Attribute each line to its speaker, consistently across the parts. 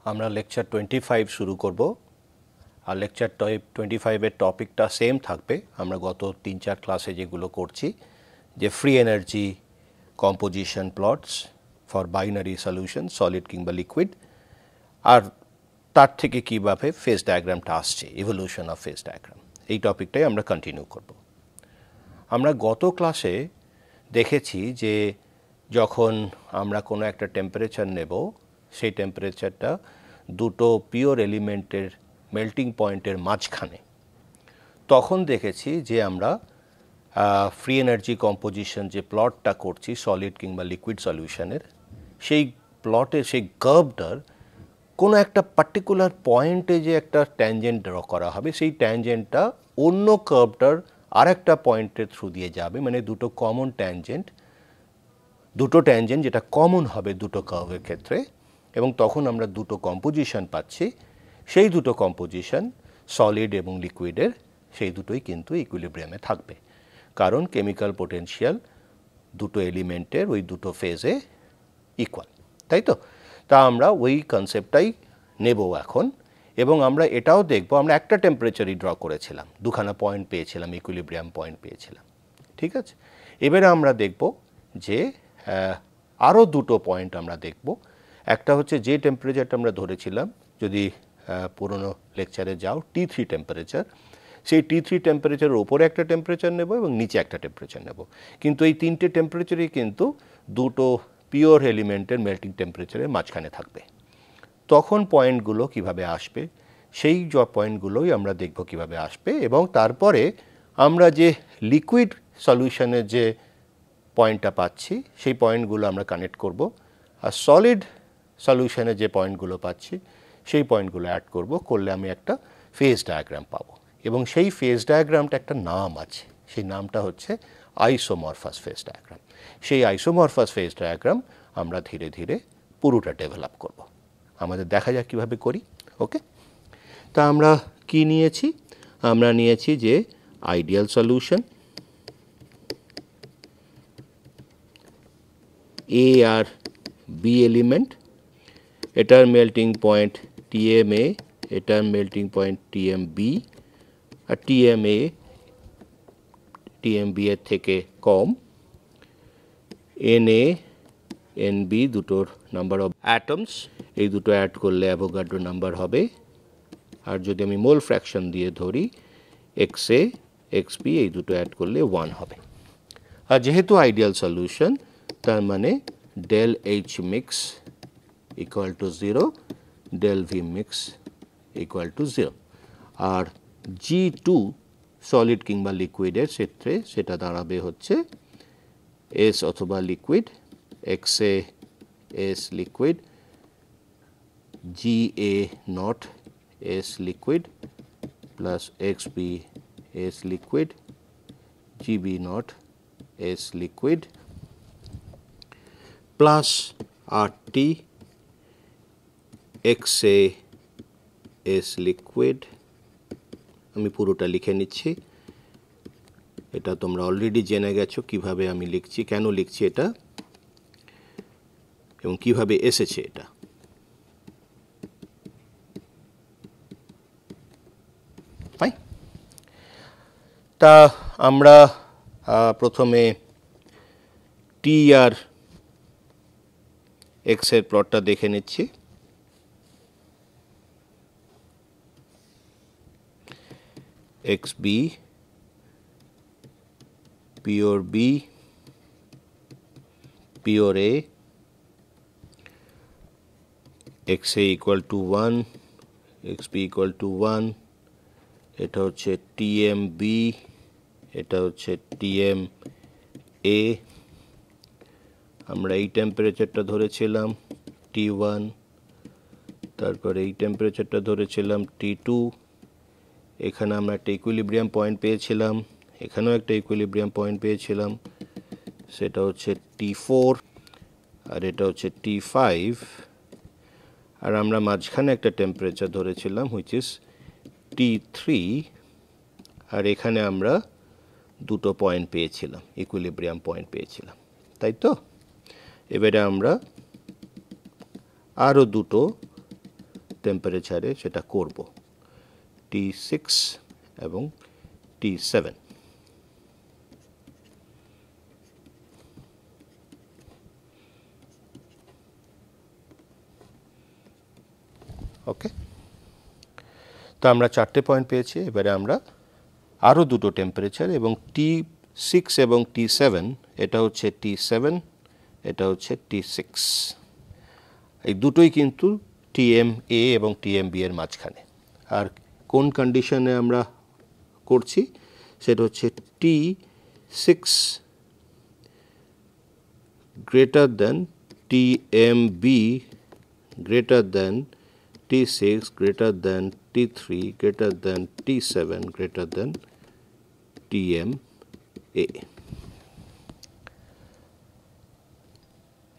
Speaker 1: আমরা লেকচার 25 শুরু করব আর লেকচার 25 এর টপিকটা সেম থাকবে আমরা গত 3-4 ক্লাসে যেগুলো করছি যে free energy composition plots for binary solution solid কিংবা লিকুইড আর তার থেকে কিভাবে ফেজ ডায়াগ্রামটা আসছে ইভলিউশন অফ ফেজ ডায়াগ্রাম এই টপিকটাই আমরা কন্টিনিউ করব। আমরা গত ক্লাসে দেখেছি যে যখন আমরা কোনো একটা টেম্পারেচার নেব সেই টেম্পারেচারটা দুটো পিওর এলিমেন্টের মেল্টিং পয়েন্টের মাঝখানে তখন দেখেছি যে আমরা ফ্রি এনার্জি কম্পোজিশন যে প্লটটা করছি সলিড কিংবা লিকুইড সলিউশনের সেই প্লটের সেই কার্ভটার কোনো একটা পার্টিকুলার পয়েন্টে যে একটা ট্যানজেন্ট ড্র করা হবে সেই ট্যানজেন্টটা অন্য কার্ভটার আর একটা পয়েন্টের থ্রু দিয়ে যাবে মানে দুটো কমন ট্যানজেন্ট যেটা কমন হবে দুটো কার্ভের ক্ষেত্রে এবং তখন আমরা দুটো কম্পোজিশন পাচ্ছি সেই দুটো কম্পোজিশন সলিড এবং লিকুইডের সেই দুটোই কিন্তু ইকুইলিব্রিয়ামে থাকবে কারণ কেমিক্যাল পোটেনশিয়াল দুটো এলিমেন্টের ওই দুটো ফেজে ইকুয়াল তাই তো তা আমরা ওই কনসেপ্টটাই নেব এখন এবং আমরা এটাও দেখব আমরা একটা টেম্পারেচারই ড্র করেছিলাম দুখানা পয়েন্ট পেয়েছিলাম ইকুইলিব্রিয়াম পয়েন্ট পেয়েছিলাম ঠিক আছে এবারে আমরা দেখব যে আরও দুটো পয়েন্ট আমরা দেখব একটা হচ্ছে যে টেম্পারেচারটা আমরা ধরেছিলাম যদি পুরনো লেকচারে যাও T3 টেম্পারেচার সেই T3 টেম্পারেচারের উপরে একটা টেম্পারেচার নেব এবং নিচে একটা টেম্পারেচার নেব কিন্তু এই তিনটে টেম্পারেচারই কিন্তু দুটো পিওর এলিমেন্টের মেল্টিং টেম্পারেচারের মাঝখানে থাকবে তখন পয়েন্টগুলো কিভাবে আসবে সেই পয়েন্টগুলোই আমরা দেখব কিভাবে আসবে এবং তারপরে আমরা যে লিকুইড সলিউশনের যে পয়েন্টটা পাচ্ছি সেই পয়েন্টগুলো আমরা কানেক্ট করব আর সলিড সলিউশনে যে পয়েন্টগুলো পাচ্ছি সেই পয়েন্টগুলো অ্যাড করলে আমি একটা ফেজ ডায়াগ্রাম পাবো এবং সেই ফেজ ডায়াগ্রামটা একটা নাম আছে সেই নামটা হচ্ছে আইসোমরফাস ফেজ ডায়াগ্রাম সেই আইসোমরফাস ফেজ ডায়াগ্রাম আমরা ধীরে ধীরে পুরোটা ডেভেলপ করব আমাদের দেখা যাক কীভাবে করি ওকে তা আমরা কি নিয়েছি আমরা নিয়েছি যে আইডিয়াল সলিউশন A আর B এলিমেন্ট এটার মেল্টিং পয়েন্ট TMA এটার মেল্টিং পয়েন্ট TMB আর TMB এর থেকে কম NA NB দুটোর নাম্বার অফ অ্যাটমস এই দুটো অ্যাড করলে অ্যাভোগাড্রো নাম্বার হবে আর যদি আমি মোল ফ্র্যাকশন দিয়ে ধরি XA XB এই দুটো অ্যাড করলে 1 হবে আর যেহেতু আইডিয়াল সলিউশন তার মানে del H mix equal to 0 del V mix equal to 0 আর G2 সলিড কিংবা লিকুইডের ক্ষেত্রে সেটা দাঁড়াবে হচ্ছে S অথবা liquid XA S liquid GA not S liquid plus XB S liquid GB not S liquid plus RT XA S liquid আমি পুরোটা লিখে নিচ্ছি এটা তোমরা অলরেডি জেনে গেছো কিভাবে আমি লিখছি কেন লিখছি এটা এবং কিভাবে এসেছে এটা ফাইন তা আমরা প্রথমে টি আর এক্স এর প্লটটা দেখে নিচ্ছি XB pure B pure A XA equal to 1 XB equal to 1 এটা হচ্ছে TMB এটা হচ্ছে TMA আমরা এই টেম্পারেচারটা ধরেছিলাম T1 তারপরে এই টেম্পারেচারটা ধরেছিলাম T2 এখানে আমরা একটা ইকুইলিব্রিয়াম পয়েন্ট পেয়েছিলাম এখানেও একটা ইকুইলিব্রিয়াম পয়েন্ট পেয়েছিলাম সেটা হচ্ছে T4 আর এটা হচ্ছে T5 আর আমরা মাঝখানে একটা টেম্পারেচার ধরেছিলাম হুইচ ইজ T3 আর এখানে আমরা দুটো পয়েন্ট পেয়েছিলাম ইকুইলিব্রিয়াম পয়েন্ট পেয়েছিলাম তাই তো এবারে আমরা আরও দুটো টেম্পারেচারে সেটা করব, T6 এবং T7। ওকে, তো আমরা 4টে পয়েন্ট পেয়েছি। এবারে আমরা আরও দুটো টেম্পারেচার এবং T6 এবং T7, এটা হচ্ছে T7, এটা হচ্ছে T6, এই দুটোই কিন্তু TMA এবং TMB এর মাঝখানে। আর কোন কন্ডিশনে আমরা করছি সেটা হচ্ছে T6 greater than TMB greater than T6 greater than T3 greater than T7 greater than TMA।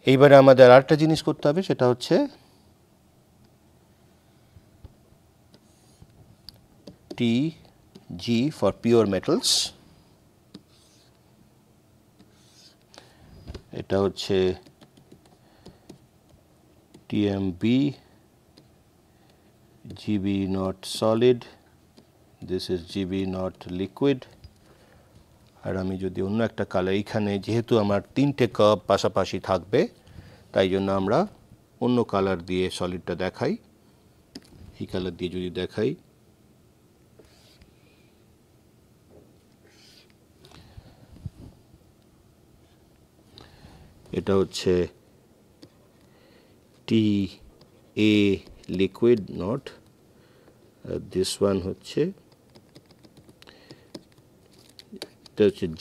Speaker 1: এইবারে আমাদের আরেকটা জিনিস করতে হবে, সেটা হচ্ছে TG for pure metals, এটা হচ্ছে TMB GB not solid, this is GB not liquid। আর আমি যদি অন্য একটা কালার, এইখানে যেহেতু আমার 3টে কার্ভ পাশাপাশি থাকবে তাই জন্য আমরা অন্য কালার দিয়ে সলিডটা দেখাই। এই কালার দিয়ে যদি দেখাই, এটা হচ্ছে TA liquid not, this one হচ্ছে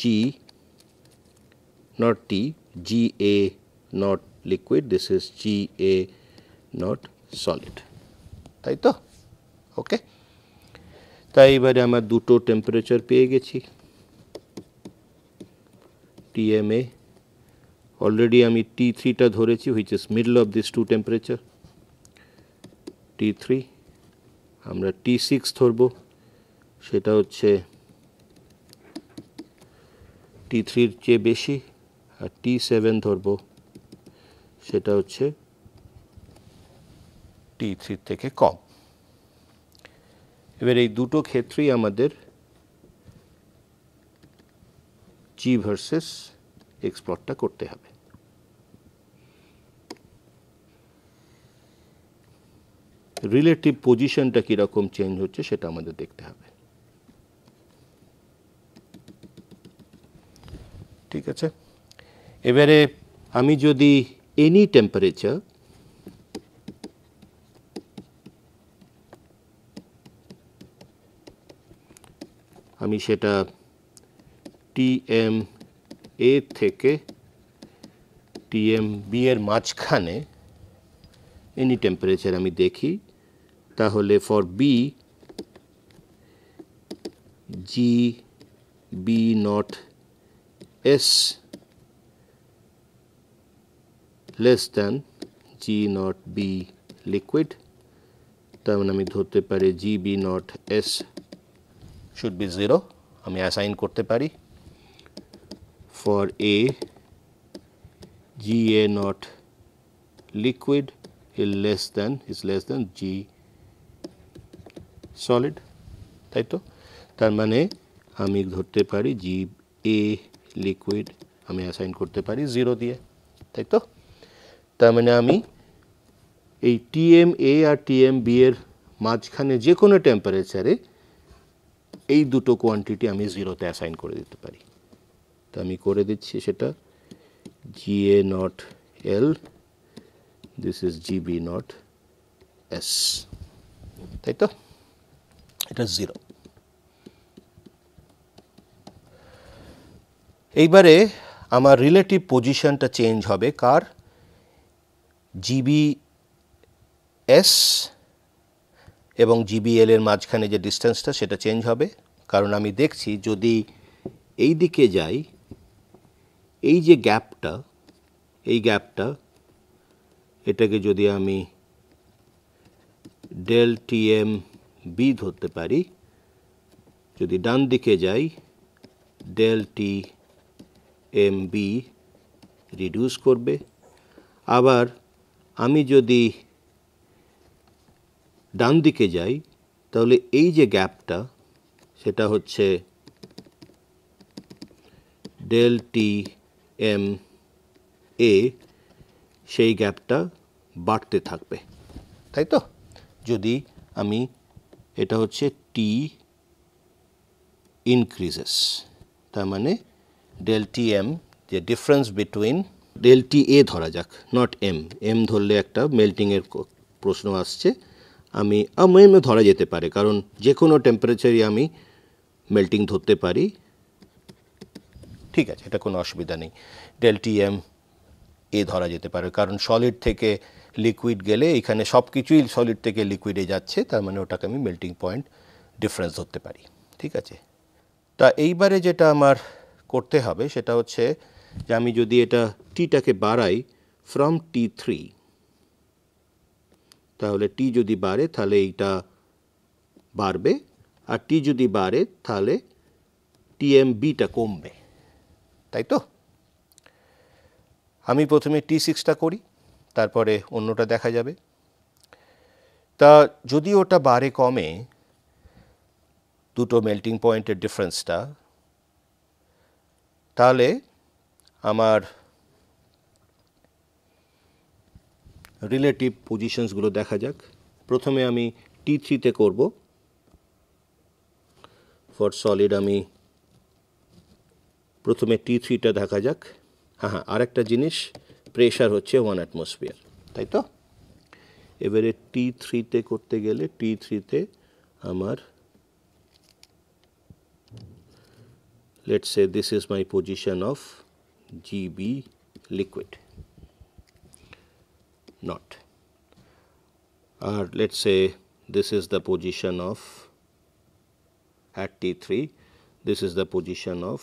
Speaker 1: G not T, GA not liquid, this is GA not solid, তাই তো? ওকে, তাই এবারে আমার দুটো টেম্পারেচার পেয়ে গেছি। TMA অলরেডি আমি T3টা ধরেছি, which is middle of these two temperature, T3। আমরা T6 ধরব, সেটা হচ্ছে T3-র চেয়ে বেশি, আর T7 ধরব, সেটা হচ্ছে T3-র থেকে কম। এবার এই দুটো ক্ষেত্রেই আমাদের G ভার্সেস X প্লটটা করতে হবে। রিলেটিভ পজিশনটা কীরকম চেঞ্জ হচ্ছে সেটা আমাদের দেখতে হবে। ঠিক আছে, এবারে আমি যদি এনি টেম্পারেচার আমি সেটা TMA থেকে TMB এর মাঝখানে এনি টেম্পারেচার আমি দেখি, তাহলে for B GB not S less than G not B liquid, তার মানে আমি ধরতে পারি GB not S should be 0, আমি অ্যাসাইন করতে পারি। For A GA not liquid is less than G solid, তাই তো? তার মানে আমি ধরতে পারি GA liquid আমি অ্যাসাইন করতে পারি 0 দিয়ে, তাই তো? তার মানে আমি এই TMA আর TMB এর মাঝখানে যে কোনো টেম্পারেচারে এই দুটো কোয়ান্টিটি আমি 0তে অ্যাসাইন করে দিতে পারি। তো আমি করে দিচ্ছি সেটা, GA not L, this is GB not S, তাই তো? এটা 0। এইবারে আমার রিলেটিভ পজিশনটা চেঞ্জ হবে কার? GBS এবং GBL এর মাঝখানে যে ডিস্টেন্সটা সেটা চেঞ্জ হবে, কারণ আমি দেখছি যদি এই দিকে যাই, এই যে গ্যাপটা, এই গ্যাপটা, এটাকে যদি আমি ডেল TMB ধরতে পারি, যদি ডান দিকে যাই ডেল TMB রিডিউস করবে। আবার আমি যদি ডান দিকে যাই তাহলে এই যে গ্যাপটা সেটা হচ্ছে ডেল টি এম এ, সেই গ্যাপটা বাড়তে থাকবে, তাই তো? যদি আমি এটা হচ্ছে টি ইনক্রিজেস, তার মানে ডেল টি এম, যে ডিফারেন্স বিটুইন ডেল টি এ ধরা যাক, নট এম, এম ধরলে একটা মেল্টিংয়ের প্রশ্ন আসছে, আমি এমও ধরা যেতে পারে, কারণ যে কোনো টেম্পারেচারই আমি মেল্টিং ধরতে পারি, ঠিক আছে, এটা কোনো অসুবিধা নেই। ডেল টি এম এ ধরা যেতে পারে, কারণ সলিড থেকে লিকুইড গেলে এখানে সব কিছুই সলিড থেকে লিকুইডে যাচ্ছে, তার মানে ওটাকে আমি মেল্টিং পয়েন্ট ডিফারেন্স ধরতে পারি, ঠিক আছে। তা এইবারে যেটা আমার করতে হবে সেটা হচ্ছে যে আমি যদি এটা টিটাকে বাড়াই ফ্রম T3, তাহলে টি যদি বাড়ে তাহলে এইটা বাড়বে, আর টি যদি বাড়ে তাহলে টিএমবিটা কমবে, তাই তো? আমি প্রথমে T6টা করি, তারপরে অন্যটা দেখা যাবে। তা যদি ওটা বাড়ে কমে দুটো মেল্টিং পয়েন্টের ডিফারেন্সটা, তাহলে আমার রিলেটিভ পজিশনসগুলো দেখা যাক। প্রথমে আমি T3তে করব, ফর সলিড আমি প্রথমে T3টা দেখা যাক। হ্যাঁ, আরেকটা জিনিস, প্রেশার হচ্ছে 1 অ্যাটমসফিয়ার, তাই তো? এবারে T3তে করতে গেলে T3তে আমার, let's say this is my position of GB liquid, not, or let's say this is the position of, at T3 this is the position of,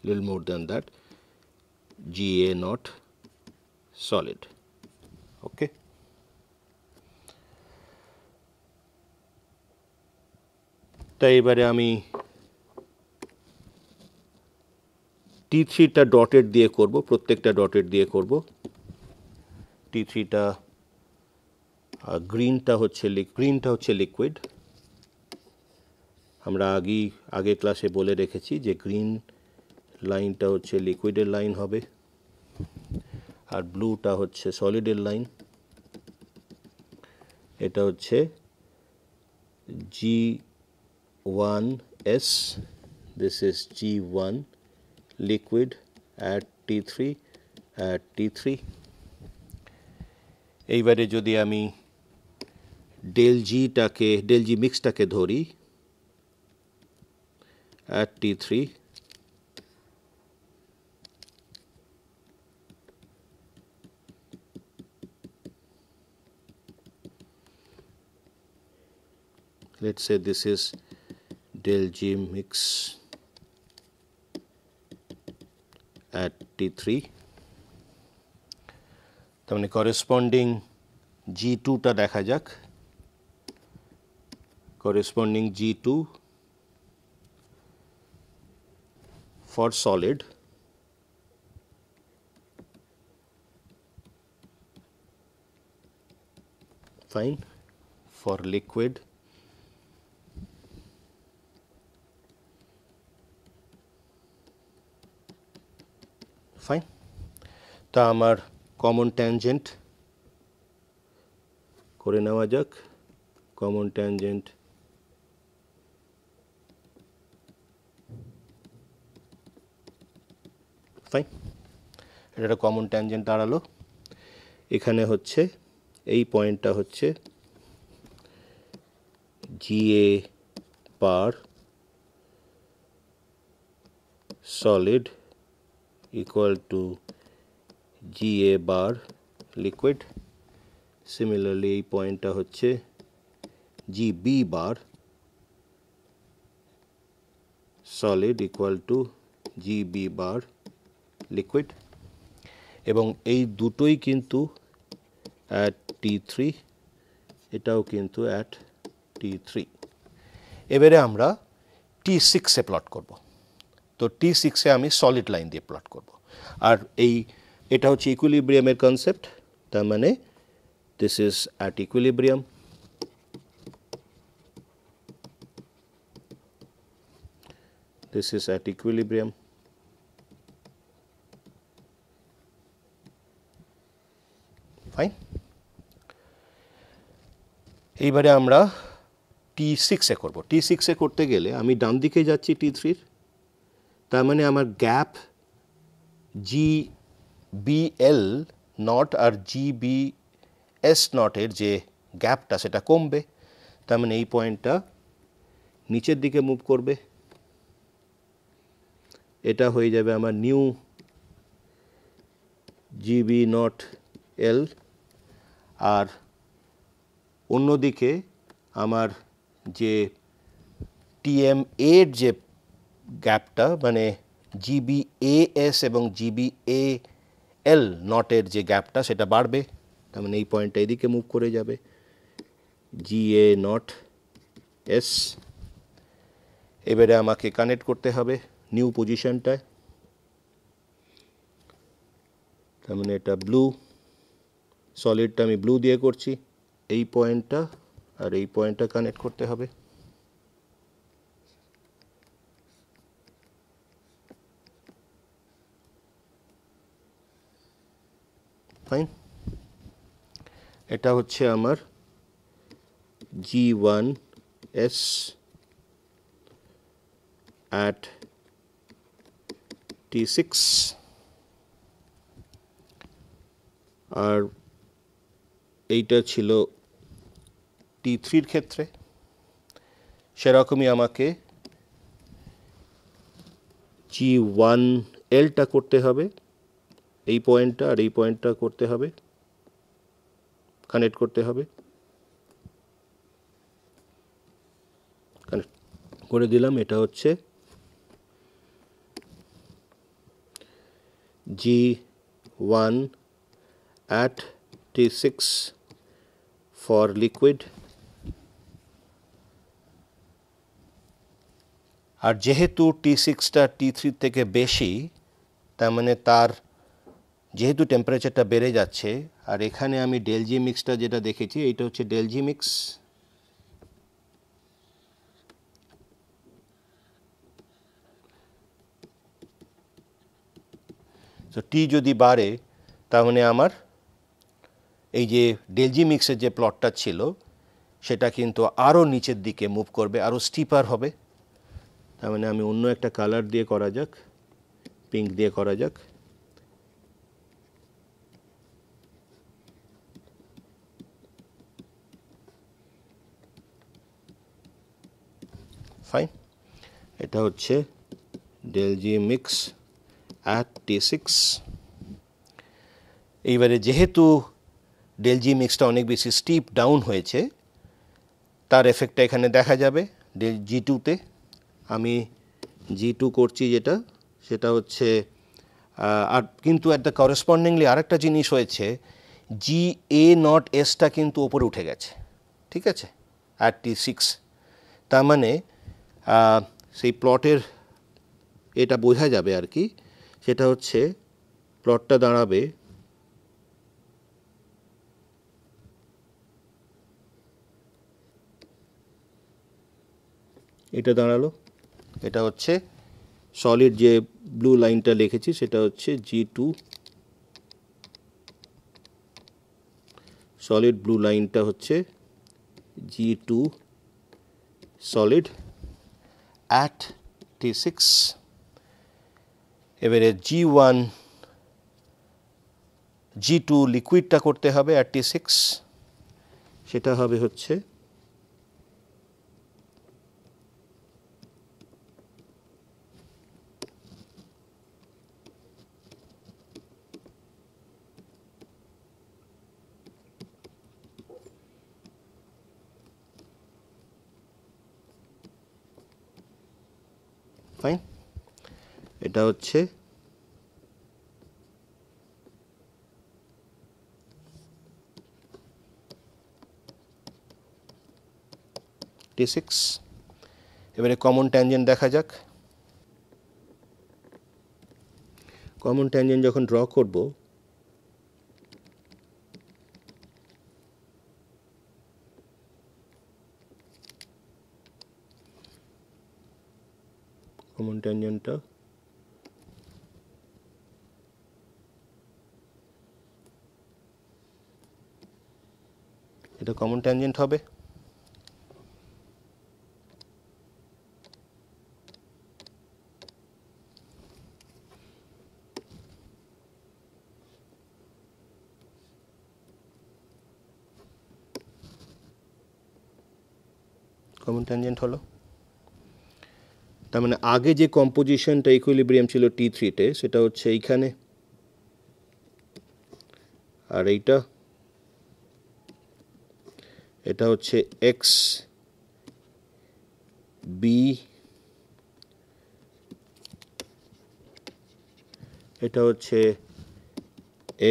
Speaker 1: little more than that, GA not solid, okay. তাই এবারে আমি T3টা dotted দিয়ে করব, প্রত্যেকটা dotted দিয়ে করব। T3টা গ্রিনটা হচ্ছে লিকুইড। আমরা আগে ক্লাসে বলে রেখেছি যে গ্রিন লাইনটা হচ্ছে লিকুইডের লাইন হবে, আর ব্লুটা হচ্ছে সলিডের লাইন। এটা হচ্ছে G1S, this is G1 liquid at T3 এইবারে যদি আমি ডেল জি মিক্সটাকে ধরি at T3, let's say this is del G mix at T3, তার মানে করেসপন্ডিং G2টা দেখা যাক। Corresponding G2 for solid, fine, for liquid fine. তা আমার কমন ট্যানজেন্ট করে নেওয়া যাক। কমন ট্যানজেন্ট ফাইন, এটা একটা কমন ট্যানজেন্ট দাঁড়ালো। এখানে হচ্ছে এই পয়েন্টটা হচ্ছে GA bar solid equal to GA bar liquid. Similarly এই পয়েন্টটা হচ্ছে GB bar solid equal to GB bar liquid, এবং এই দুটোই কিন্তু at T3, এটাও কিন্তু at T3। এবারে আমরা T6-এ প্লট করব। তো T6-এ আমি সলিড লাইন দিয়ে প্লট করব। আর এটা হচ্ছে ইকুইলিব্রিয়ামের কনসেপ্ট, তার মানে this is at equilibrium. This is at equilibrium. Fine. এইবারে আমরা T6 এ করব। T6 এ করতে গেলে আমি ডান দিকে যাচ্ছি T3 এর, তার মানে আমার গ্যাপ GBL নট আর GBS নটের যে গ্যাপটা সেটা কমবে, তার মানে এই পয়েন্টটা নিচের দিকে মুভ করবে, এটা হয়ে যাবে আমার নিউ GB নট L। আর অন্যদিকে আমার যে TM এর যে গ্যাপটা মানে GBAS এবং GBAL নটের যে গ্যাপটা সেটা বাড়বে, তার মানে এই পয়েন্টটা এদিকে মুভ করে যাবে GA নট S। এবারে আমাকে কানেক্ট করতে হবে নিউ পজিশনটায়, তার মানে এটা ব্লু, সলিডটা আমি ব্লু দিয়ে করছি, এই পয়েন্টটা আর এই পয়েন্টটা কানেক্ট করতে হবে। ফাইন, এটা হচ্ছে আমার G1S at T6 আর এইটা ছিল T3 এর ক্ষেত্রে। সেরকমই আমাকে G1Lটা করতে হবে, এই পয়েন্টটা আর এই পয়েন্টটা করতে হবে, কানেক্ট করতে হবে। কানেক্ট করে দিলাম, এটা হচ্ছে G1 at T6 for liquid। আর যেহেতু T6টা T3 থেকে বেশি, তার মানে তার যেহেতু টেম্পারেচারটা বেড়ে যাচ্ছে, আর এখানে আমি ডেল জি মিক্সটা যেটা দেখেছি এইটা হচ্ছে ডেল জি মিক্স, তো টি যদি বাড়ে তার মানে আমার এই যে ডেল জি মিক্সের যে প্লটটা ছিল সেটা কিন্তু আরও নিচের দিকে মুভ করবে, আরও স্টিপার হবে। তার মানে আমি অন্য একটা কালার দিয়ে করা যাক, পিঙ্ক দিয়ে করা যাক। ফাইন, এটা হচ্ছে del G mix at T6। এইবারে যেহেতু ডেল জি মিক্সটা অনেক বেশি স্টিপ ডাউন হয়েছে, তার এফেক্টটা এখানে দেখা যাবে ডেল G2-তে। আমি G2 করছি যেটা, সেটা হচ্ছে আর কিন্তু অ্যাট দ্য করেসপন্ডিংলি আরেকটা জিনিস হয়েছে, GA নট এসটা কিন্তু ওপরে উঠে গেছে, ঠিক আছে, অ্যাট T6। তার মানে সেই প্লটের এটা বোঝা যাবে আর কি, সেটা হচ্ছে প্লটটা দাঁড়াবে এটা দাঁড়ালো, এটা হচ্ছে সলিড যে ব্লু লাইনটা লিখেছি সেটা হচ্ছে G2, সলিড ব্লু লাইনটা হচ্ছে G2 সলিড অ্যাট T6। এবারে G2 লিকুইডটা করতে হবে অ্যাট T6, সেটা হবে হচ্ছে ফাইন, এটা হচ্ছে T6। এবারে কমন ট্যানজেন্ট দেখা যাক। কমন ট্যানজেন্ট যখন ড্র করব, কমন ট্যানজেন্টটা এটা কমন ট্যানজেন্ট হবে। কমন ট্যানজেন্ট হলো। তার মানে আগে যে কম্পোজিশনটা ইকুইলিব্রিয়াম ছিল T3-তে সেটা হচ্ছে এইখানে, আর এটা হচ্ছে এক্স বি, এটা হচ্ছে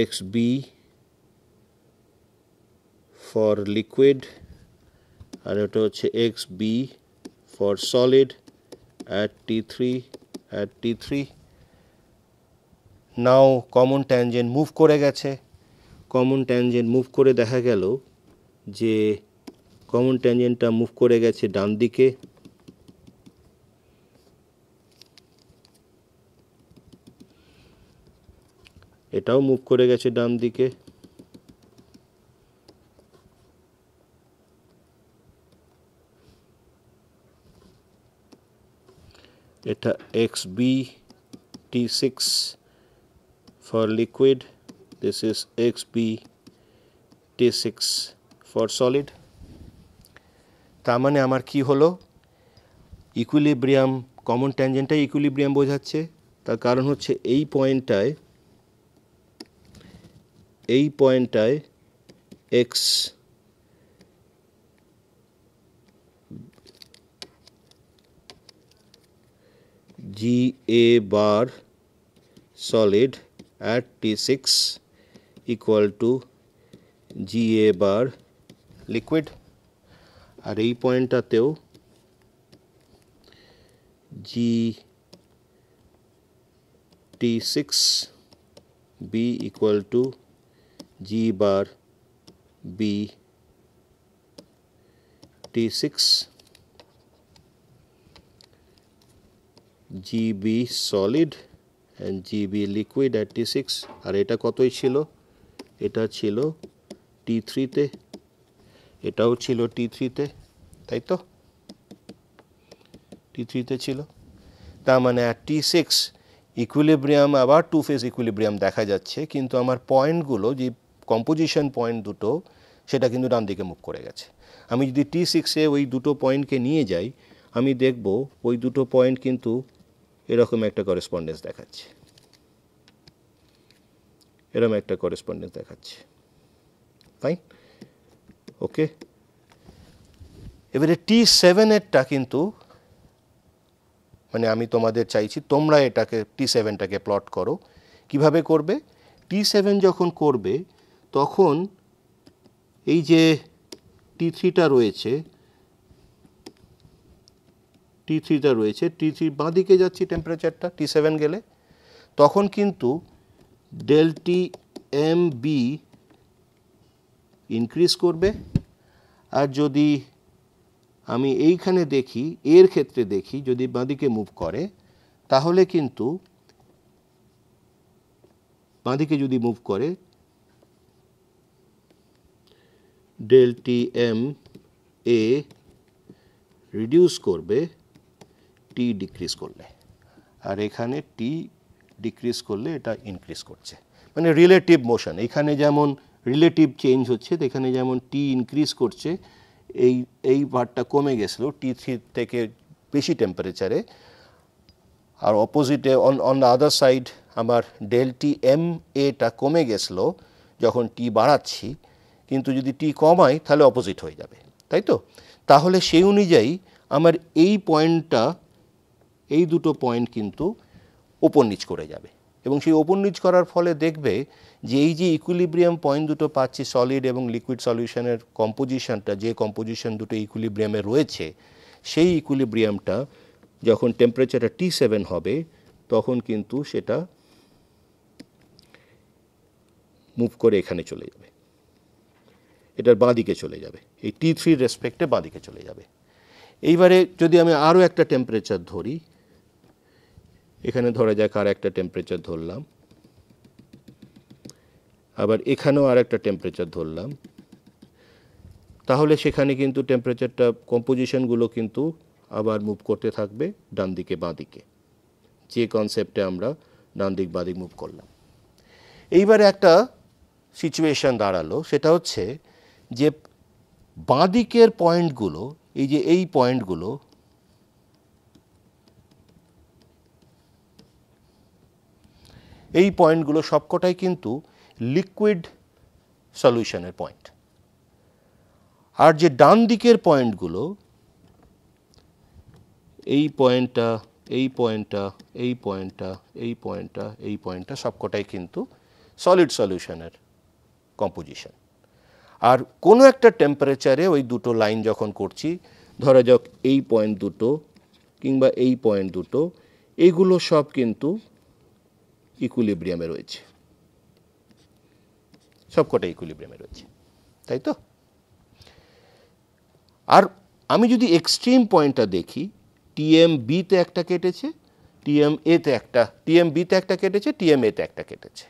Speaker 1: এক্স বি ফর লিকুইড, আর এটা হচ্ছে X B for solid at T3 now common tangent move করে গেছে। কমন ট্যানজেন্ট মুভ করে দেখা গেল যে কমন ট্যানজেন্টটা মুভ করে গেছে ডান দিকে, এটাও মুভ করে গেছে ডান দিকে, এটা XB T6 for liquid, this is XB T6 for solid। তার মানে আমার কি হলো, ইকুইলিব্রিয়াম কমন ট্যানজেন্টটাই ইকুইলিব্রিয়াম বোঝাচ্ছে। তার কারণ হচ্ছে এই পয়েন্টটায় X G A bar solid at T6 equal to GA bar liquid, আর এই পয়েন্টটাতেও T6 B equal to G bar B T6 GB solid and GB liquid at T6। আর এটা কতই ছিল, এটা ছিল T3-তে, এটাও ছিল T3-তে, তাই তো T3-তে ছিল। তার মানে আর T6 ইকুইলিব্রিয়াম আবার টু ফেজ ইকুইলিব্রিয়াম দেখা যাচ্ছে, কিন্তু আমার পয়েন্টগুলো যে কম্পোজিশন পয়েন্ট দুটো সেটা কিন্তু ডান দিকে মুভ করে গেছে। আমি যদি T6-এ ওই দুটো পয়েন্টকে নিয়ে যাই, আমি দেখব ওই দুটো পয়েন্ট কিন্তু এরকম একটা করেসপন্ডেন্স দেখাচ্ছে, এরকম একটা করেসপন্ডেন্স দেখাচ্ছে, ফাইন, ওকে। এবারে T7-এরটা কিন্তু মানে আমি তোমাদের চাইছি তোমরা এটাকে T7টাকে প্লট করো। কিভাবে করবে, T7 যখন করবে তখন এই যে T3টা রয়েছে, T3 বাঁ দিকে যাচ্ছি টেম্পারেচারটা T7 গেলে, তখন কিন্তু del T M B increase করবে। আর যদি আমি এইখানে দেখি, এর ক্ষেত্রে দেখি যদি বাঁদিকে মুভ করে, তাহলে কিন্তু বাঁদিকে যদি মুভ করে del T M A reduce করবে টি ডিক্রিজ করলে, আর এখানে টি ডিক্রিজ করলে এটা ইনক্রিজ করছে, মানে রিলেটিভ মোশন। এখানে যেমন রিলেটিভ চেঞ্জ হচ্ছে, এখানে যেমন টি ইনক্রিজ করছে, এই পার্টটা কমে গেছিলো T3 থেকে বেশি টেম্পারেচারে, আর অপোজিটে অন দ্য আদার সাইড আমার ডেল টি এম এটা কমে গেছিলো যখন টি বাড়াচ্ছি, কিন্তু যদি টি কমাই তাহলে অপোজিট হয়ে যাবে, তাই তো। তাহলে সেই অনুযায়ী আমার এই পয়েন্টটা, এই দুটো পয়েন্ট কিন্তু ওপর নিচ করে যাবে, এবং সেই ওপর নিচ করার ফলে দেখবে যে এই যে ইকুইলিব্রিয়াম পয়েন্ট দুটো পাচ্ছি সলিড এবং লিকুইড সলিউশনের কম্পোজিশনটা, যে কম্পোজিশন দুটো ইকুইলিব্রিয়ামে রয়েছে, সেই ইকুইলিব্রিয়ামটা যখন টেম্পারেচারটা T7 হবে তখন কিন্তু সেটা মুভ করে এখানে চলে যাবে, এটার বাঁ দিকে চলে যাবে, এই T3 রেসপেক্টে বাঁ দিকে চলে যাবে। এইবারে যদি আমি আরও একটা টেম্পারেচার ধরি, এখানে ধরা যাক আর একটা টেম্পারেচার ধরলাম, আবার এখানেও আর একটা টেম্পারেচার ধরলাম, তাহলে সেখানে কিন্তু টেম্পারেচারটা কম্পোজিশনগুলো কিন্তু আবার মুভ করতে থাকবে ডান দিকে বাঁ দিকে, যে কনসেপ্টে আমরা ডান দিক বাঁ দিক মুভ করলাম। এইবারে একটা সিচুয়েশন দাঁড়ালো, সেটা হচ্ছে যে বাঁ দিকের পয়েন্টগুলো, এই যে এই পয়েন্টগুলো, এই পয়েন্টগুলো সবকটাই কিন্তু লিকুইড সলিউশনের পয়েন্ট। আর যে ডান দিকের পয়েন্টগুলো, এই পয়েন্টটা, এই পয়েন্টটা, এই পয়েন্টটা, এই পয়েন্টটা, এই পয়েন্টটা সবকটাই কিন্তু সলিড সলিউশনের কম্পোজিশন। আর কোনো একটা টেম্পারেচারে ওই দুটো লাইন যখন করছি, ধরা যাক এই পয়েন্ট দুটো কিংবা এই পয়েন্ট দুটো, এইগুলো সব কিন্তু ইকুইলিব্রিয়ামে রয়েছে, সবকটা ইকুইলিব্রিয়ামে রয়েছে, তাই তো? আর আমি যদি এক্সট্রিম পয়েন্টটা দেখি, টিএম বিতে একটা কেটেছে, টিএম এতে একটা, টিএম বিতে একটা কেটেছে, টিএম এতে একটা কেটেছে।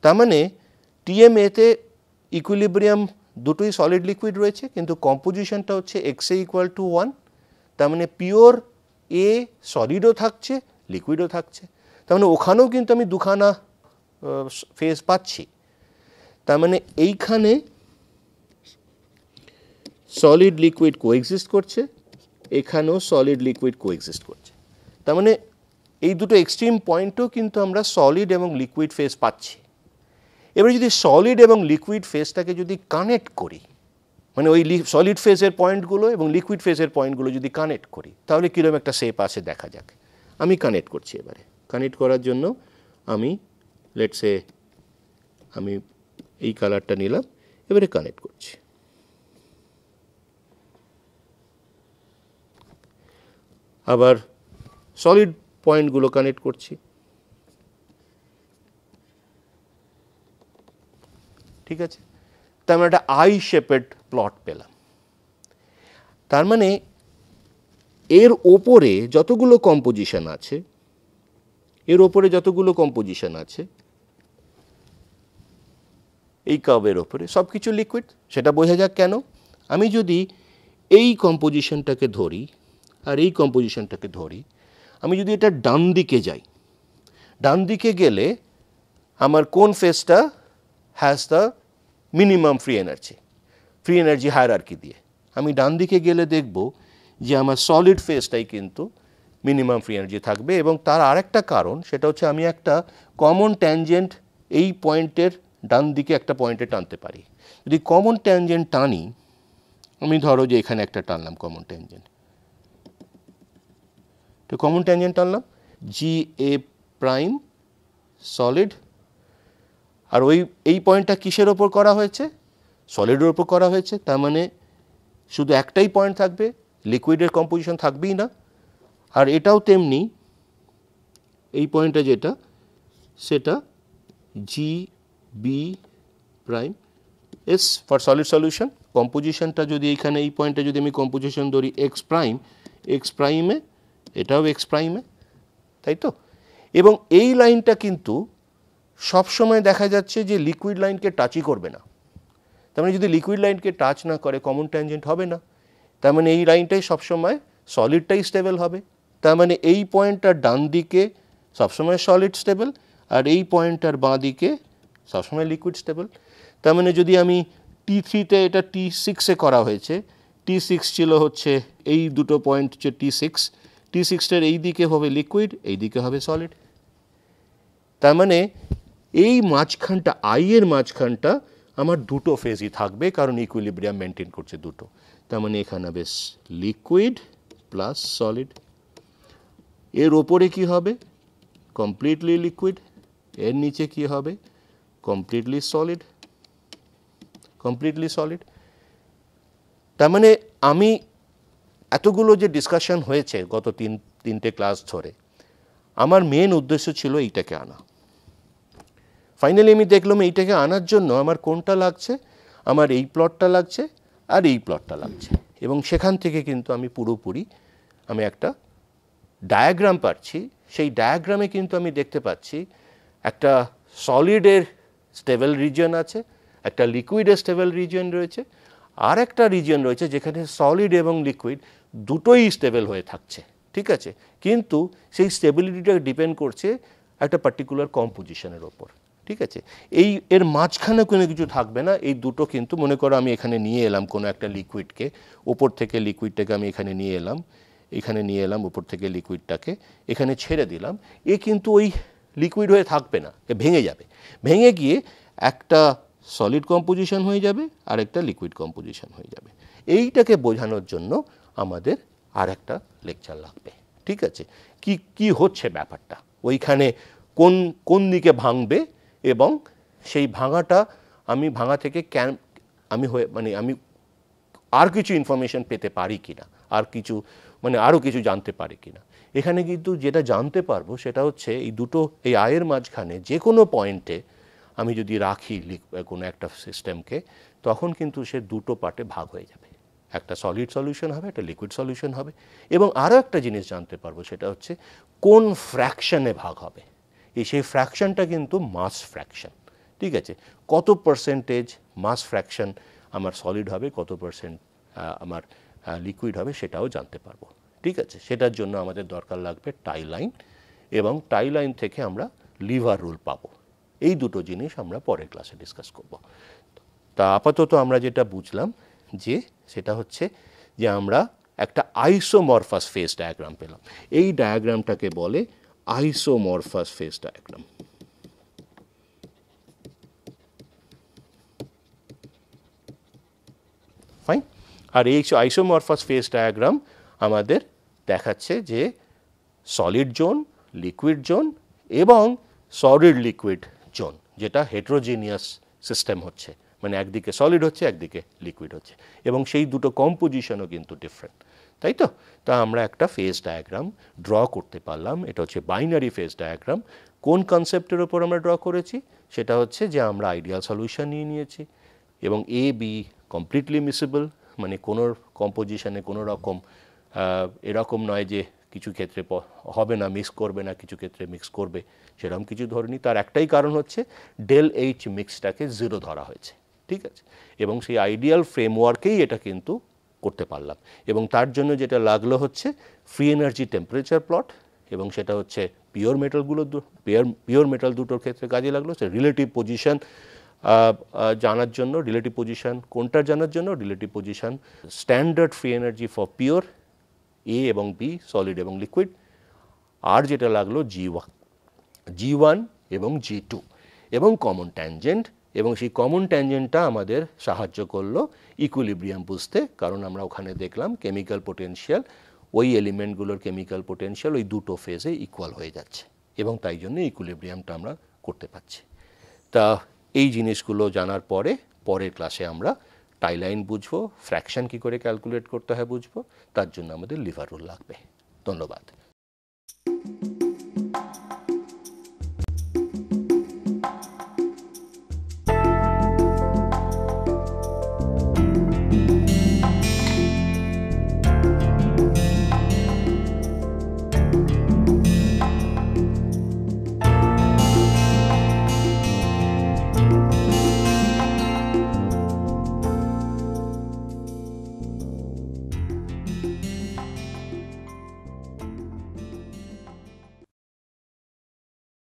Speaker 1: তার মানে টিএম এতে ইকুইলিব্রিয়াম দুটোই সলিড লিকুইড রয়েছে, কিন্তু কম্পোজিশনটা হচ্ছে এক্সএ ইকুয়াল টু 1। তার মানে পিওর এ সলিডও থাকছে, লিকুইডও থাকছে। তার মানে ওখানেও কিন্তু আমি দুখানা ফেজ পাচ্ছি। তার মানে এইখানে সলিড লিকুইড কোএক্সিস্ট করছে, এখানেও সলিড লিকুইড কোএক্সিস্ট করছে। তার মানে এই দুটো এক্সট্রিম পয়েন্টও কিন্তু আমরা সলিড এবং লিকুইড ফেজ পাচ্ছি। এবারে যদি সলিড এবং লিকুইড ফেজটাকে যদি কানেক্ট করি, মানে ওই সলিড ফেজের পয়েন্টগুলো এবং লিকুইড ফেজের পয়েন্টগুলো যদি কানেক্ট করি, তাহলে কীরকম একটা শেপ আসে দেখা যাক। আমি কানেক্ট করছি। এবারে কানেক্ট করার জন্য আমি লেটসে আমি এই কালারটা নিলাম, এবারে কানেক্ট করছি। আবার সলিড পয়েন্টগুলো কানেক্ট করছি, ঠিক আছে? তার মানে একটা আই শেপেড প্লট পেলাম। তার মানে এর ওপরে যতগুলো কম্পোজিশন আছে, এর ওপরে যতগুলো কম্পোজিশন আছে এই কার্ভের ওপরে সব কিছু লিকুইড। সেটা বোঝা যাক কেন। আমি যদি এই কম্পোজিশনটাকে ধরি আর এই কম্পোজিশনটাকে ধরি, আমি যদি এটা ডান দিকে যাই, ডান দিকে গেলে আমার কোন ফেজটা has the minimum free energy hierarchy দিয়ে, আমি ডান দিকে গেলে দেখব যে আমার সলিড ফেজটাই কিন্তু মিনিমাম ফ্রি এনার্জি থাকবে। এবং তার আরেকটা কারণ, সেটা হচ্ছে আমি একটা কমন ট্যানজেন্ট এই পয়েন্টের ডান দিকে একটা পয়েন্টে টানতে পারি। যদি কমন ট্যানজেন্ট টানি, আমি ধরো যে এখানে একটা টানলাম কমন ট্যানজেন্ট, তো কমন ট্যানজেন্ট টানলাম জি এ প্রাইম সলিড, আর এই পয়েন্টটা কিসের ওপর করা হয়েছে? সলিডের ওপর করা হয়েছে। তার মানে শুধু একটাই পয়েন্ট থাকবে, লিকুইডের কম্পোজিশন থাকবেই না। আর এটাও তেমনি, এই পয়েন্টটা যেটা, সেটা G B prime S for solid solution. কম্পোজিশনটা যদি এইখানে এই পয়েন্টটা যদি আমি কম্পোজিশন ধরি এক্স প্রাইমে, এটাও এক্স প্রাইমে, তাই তো? এবং এই লাইনটা কিন্তু সবসময় দেখা যাচ্ছে যে লিকুইড লাইনকে টাচই করবে না। তার মানে যদি লিকুইড লাইনকে টাচ না করে কমন ট্যানজেন্ট হবে না। তার মানে এই লাইনটাই সবসময় সলিডটাই স্টেবল হবে। তার মানে এই পয়েন্টটার ডান দিকে সবসময় সলিড স্টেবল, আর এই পয়েন্টটার বাঁ দিকে সবসময় লিকুইড স্টেবল। তার মানে যদি আমি T3-তে, এটা T6-এ করা হয়েছে, T6 ছিল হচ্ছে এই দুটো পয়েন্ট হচ্ছে T6-টার এই দিকে হবে লিকুইড, এই দিকে হবে সলিড। তার মানে এই মাঝখানটা, এর মাঝখানটা আমার দুটো ফেজই থাকবে, কারণ ইকুইলিব্রিয়াম মেনটেন করছে দুটো। তার মানে এখানে হবে লিকুইড প্লাস সলিড। এর ওপরে কি হবে? Completely liquid. এর নিচে কি হবে? Completely solid. তার মানে আমি এতগুলো যে ডিসকাশন হয়েছে গত তিনটে ক্লাস ধরে, আমার মেন উদ্দেশ্য ছিল এইটাকে আনা। ফাইনালি আমি দেখলাম এইটাকে আনার জন্য আমার কোনটা লাগছে, আমার এই প্লটটা লাগছে আর এই প্লটটা লাগছে। এবং সেখান থেকে কিন্তু আমি পুরোপুরি একটা ডায়াগ্রাম পাচ্ছি, সেই ডায়াগ্রামে কিন্তু আমি দেখতে পাচ্ছি একটা সলিডের স্টেবল রিজিয়ন আছে, একটা লিকুইডের স্টেবল রিজিয়ন রয়েছে, আর একটা রিজিয়ন রয়েছে যেখানে সলিড এবং লিকুইড দুটোই স্টেবল হয়ে থাকছে, ঠিক আছে। কিন্তু সেই স্টেবিলিটিটা ডিপেন্ড করছে একটা পার্টিকুলার কম্পোজিশনের ওপর, ঠিক আছে। এর মাঝখানে কোনো কিছু থাকবে না। এই দুটো কিন্তু মনে করো আমি এখানে নিয়ে এলাম কোনো একটা লিকুইডকে, ওপর থেকে লিকুইডটাকে আমি এখানে নিয়ে এলাম উপর থেকে লিকুইডটাকে এখানে ছেড়ে দিলাম, এ কিন্তু ওই লিকুইড হয়ে থাকবে না, এ ভেঙে যাবে, ভেঙে গিয়ে একটা সলিড কম্পোজিশন হয়ে যাবে আর একটা লিকুইড কম্পোজিশন হয়ে যাবে। এইটাকে বোঝানোর জন্য আমাদের আর একটা লেকচার লাগবে, ঠিক আছে। কি হচ্ছে ব্যাপারটা, ওইখানে কোন দিকে ভাঙবে এবং সেই ভাঙাটা আমি ভাঙা থেকে আমি আর কিছু ইনফরমেশন পেতে পারি কিনা, আর কিছু আরও কিছু জানতে পারি কিনা। এখানে কিন্তু যেটা জানতে পারবো সেটা হচ্ছে এই আয়ের মাঝখানে যে কোনো পয়েন্টে আমি যদি রাখি কোনো একটা সিস্টেমকে, তখন কিন্তু সে দুটো পার্টে ভাগ হয়ে যাবে, একটা সলিড সলিউশন হবে, একটা লিকুইড সলিউশন হবে। এবং আরও একটা জিনিস জানতে পারবো, সেটা হচ্ছে কোন ফ্র্যাকশনে ভাগ হবে। সেই ফ্র্যাকশনটা কিন্তু মাস ফ্র্যাকশন, ঠিক আছে। কত পার্সেন্টেজ মাস ফ্র্যাকশন আমার সলিড হবে, কত পার্সেন্ট আমার লিকুইড হবে, সেটাও জানতে পারবো, ঠিক আছে। সেটার জন্য আমাদের দরকার লাগবে টাই লাইন, এবং টাই লাইন থেকে আমরা লিভার রুল পাবো। এই দুটো জিনিস আমরা পরের ক্লাসে ডিসকাস করব। তা আপাতত আমরা যেটা বুঝলাম যে সেটা হচ্ছে যে আমরা একটা আইসোমরফাস ফেজ ডায়াগ্রাম পেলাম। এই ডায়াগ্রামটাকে বলে আইসোমরফাস ফেজ ডায়াগ্রাম। ফাইন। আর এই আইসোমরফাস ফেজ ডায়াগ্রাম আমাদের দেখাচ্ছে যে সলিড জোন, লিকুইড জোন এবং সলিড লিকুইড জোন, যেটা হেটেরোজিনিয়াস সিস্টেম হচ্ছে, একদিকে সলিড হচ্ছে একদিকে লিকুইড হচ্ছে, এবং সেই দুটো কম্পোজিশনও কিন্তু ডিফারেন্ট, তাই তো। তা আমরা একটা ফেজ ডায়াগ্রাম ড্র করতে পারলাম। এটা হচ্ছে বাইনারি ফেজ ডায়াগ্রাম। কোন কনসেপ্টের ওপর আমরা ড্র করেছি, সেটা হচ্ছে যে আমরা আইডিয়াল সলিউশন নিয়েছি এবং এ বি কমপ্লিটলি মিসেবল, কোনো কম্পোজিশনে কোনো রকম এরকম নয় যে কিছু ক্ষেত্রে হবে না, মিক্স করবে না, কিছু ক্ষেত্রে মিক্স করবে, সেরকম কিছু ধরিনি। তার একটাই কারণ হচ্ছে ডেল এইচ মিক্সটাকে 0 ধরা হয়েছে, ঠিক আছে। এবং সেই আইডিয়াল ফ্রেমওয়ার্কেই এটা কিন্তু করতে পারলাম। এবং তার জন্য যেটা লাগলো হচ্ছে ফ্রি এনার্জি টেম্পারেচার প্লট, এবং সেটা হচ্ছে পিওর মেটাল দুটোর ক্ষেত্রে কাজে লাগলো। সে রিলেটিভ পজিশন জানার জন্য, রিলেটিভ পজিশন কোনটার জানার জন্য, relative position standard free energy for pure A এবং বি, সলিড এবং লিকুইড। আর যেটা লাগলো G1 এবং G2 এবং কমন ট্যানজেন্ট, এবং সেই কমন ট্যানজেন্টটা আমাদের সাহায্য করলো ইকুইলিব্রিয়াম বুঝতে, কারণ আমরা ওখানে দেখলাম কেমিক্যাল পোটেনশিয়াল, ওই এলিমেন্টগুলোর কেমিক্যাল পোটেনশিয়াল ওই দুটো ফেজে ইকুয়াল হয়ে যাচ্ছে, এবং তাই জন্য ইকুইলিব্রিয়ামটা আমরা করতে পারছি। তা এই জিনিসগুলো জানার পরের ক্লাসে আমরা টাই লাইন বুঝবো, ফ্র্যাকশন কী করে ক্যালকুলেট করতে হয় বুঝবো, তার জন্য আমাদের লিভার রুল লাগবে। ধন্যবাদ।